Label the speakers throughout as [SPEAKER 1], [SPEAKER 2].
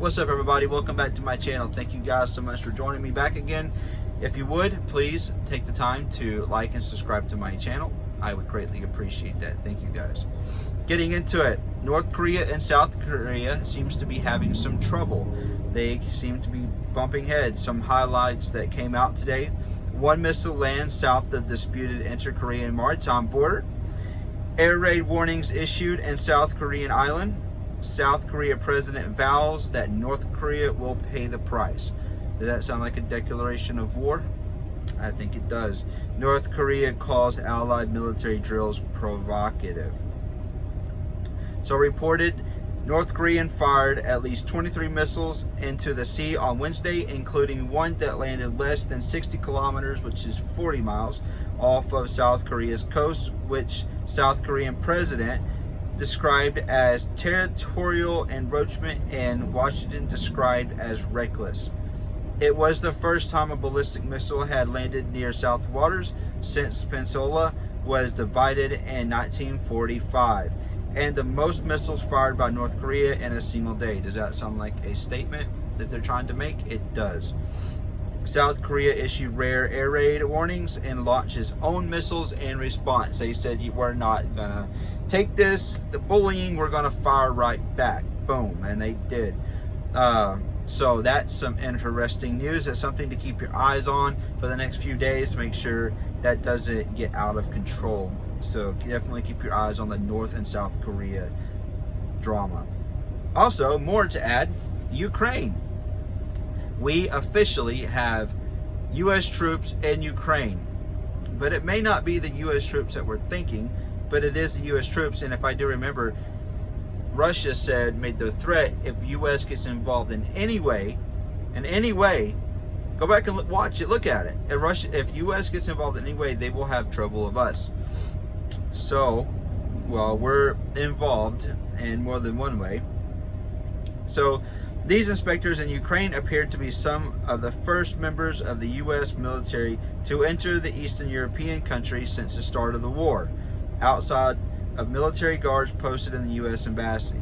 [SPEAKER 1] What's up, everybody? Welcome back to my channel. Thank you guys so much for joining me back again. If you would, please take the time to like and subscribe to my channel. I would greatly appreciate that. Thank you guys. Getting into it, North Korea and South Korea seems to be having some trouble. They seem to be bumping heads. Some highlights that came out today: one missile lands south of the disputed inter-Korean maritime border. Air raid warnings issued in South Korean island. South Korea president vows that North Korea will pay the price. Does that sound like a declaration of war? I think it does. North Korea calls allied military drills provocative. So reported, North Korea fired at least 23 missiles into the sea on Wednesday, including one that landed less than 60 kilometers, which is 40 miles, off of South Korea's coast, which South Korean president described as territorial encroachment and Washington described as reckless. It was the first time a ballistic missile had landed near South waters since Peninsula was divided in 1945, and the most missiles fired by North Korea in a single day. Does that sound like a statement that they're trying to make? It does. South Korea issued rare air raid warnings and launched its own missiles in response. They said, we're not gonna take this, the bullying, we're gonna fire right back. Boom, and they did. So that's some interesting news. That's something to keep your eyes on for the next few days to make sure that doesn't get out of control. So definitely keep your eyes on the North and South Korea drama. Also, more to add, Ukraine. We officially have U.S. troops in Ukraine, but it may not be the U.S. troops that we're thinking, but it is the U.S. troops. And if I do remember, Russia made the threat, if U.S. gets involved in any way, go back and watch it, look at it. If U.S. gets involved in any way, they will have trouble of us. So, well, we're involved in more than one way. So, these inspectors in Ukraine appeared to be some of the first members of the U.S. military to enter the Eastern European country since the start of the war, outside of military guards posted in the U.S. Embassy.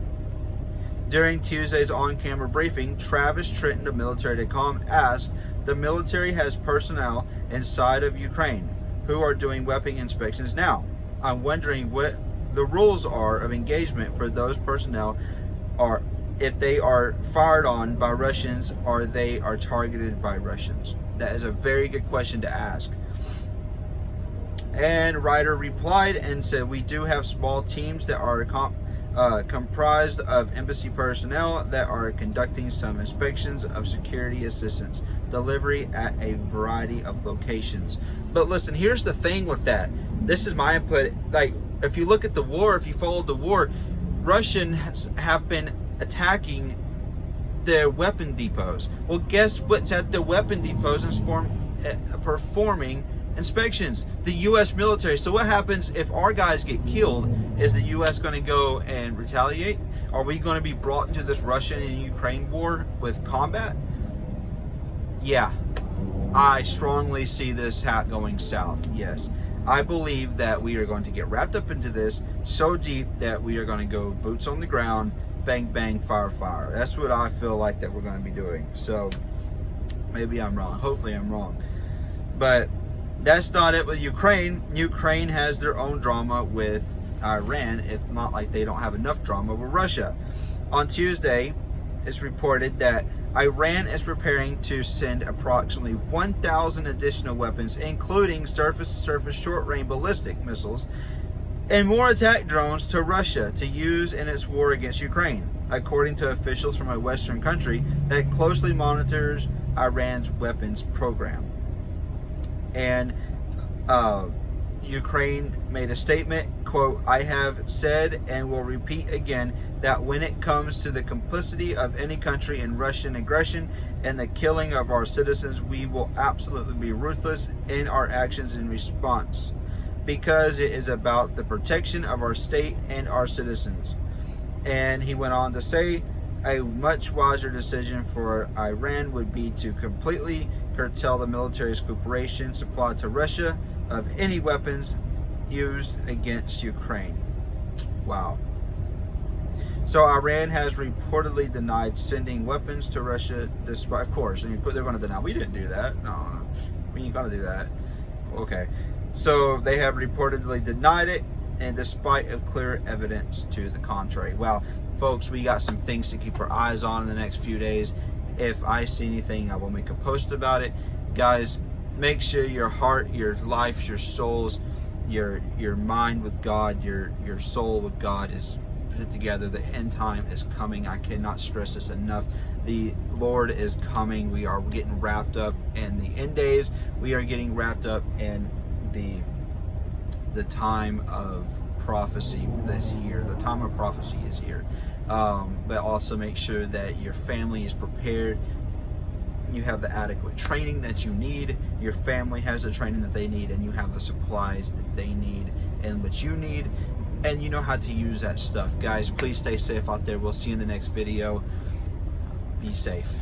[SPEAKER 1] During Tuesday's on-camera briefing, Travis Trenton of Military.com asked, "The military has personnel inside of Ukraine who are doing weapon inspections now. I'm wondering what the rules are of engagement for those personnel, are if they are fired on by Russians or they are targeted by Russians." That is a very good question to ask. And Ryder replied and said, "We do have small teams that are comprised of embassy personnel that are conducting some inspections of security assistance delivery at a variety of locations." But listen, here's the thing with that. This is my input. Like, if you look at the war, if you followed the war, Russians have been attacking their weapon depots. Well, guess what's at the weapon depots and performing inspections? The U.S. military. So what happens if our guys get killed? Is the U.S. going to go and retaliate? Are we going to be brought into this Russian and Ukraine war with combat? Yeah, I strongly see this going south. Yes, I believe that we are going to get wrapped up into this so deep that we are going to go boots on the ground, bang, bang, fire, fire. That's what I feel like that we're going to be doing. So maybe I'm wrong. Hopefully I'm wrong. But that's not it with Ukraine. Ukraine has their own drama with Iran, if not like they don't have enough drama with Russia. On Tuesday, it's reported that Iran is preparing to send approximately 1,000 additional weapons, including surface-to-surface short-range ballistic missiles and more attack drones to Russia to use in its war against Ukraine, according to officials from a Western country that closely monitors Iran's weapons program. And Ukraine made a statement, quote, "I have said and will repeat again that when it comes to the complicity of any country in Russian aggression and the killing of our citizens, we will absolutely be ruthless in our actions in response, because it is about the protection of our state and our citizens." And he went on to say, "A much wiser decision for Iran would be to completely curtail the military's cooperation supplied to Russia of any weapons used against Ukraine." Wow. So Iran has reportedly denied sending weapons to Russia, despite, of course, they're going to deny. We didn't do that. No, we ain't going to do that. Okay. So they have reportedly denied it, and despite of clear evidence to the contrary. Well, folks, we got some things to keep our eyes on in the next few days. If I see anything, I will make a post about it. Guys, make sure your heart, your life, your souls, your mind with God, your soul with God is put together. The end time is coming. I cannot stress this enough. The Lord is coming. We are getting wrapped up in the end days. We are getting wrapped up in the time of prophecy this year. The time of prophecy is here. But also make sure that your family is prepared. You have the adequate training that you need. Your family has the training that they need, and you have the supplies that they need and what you need, and you know how to use that stuff. Guys, please stay safe out there. We'll see you in the next video. Be safe.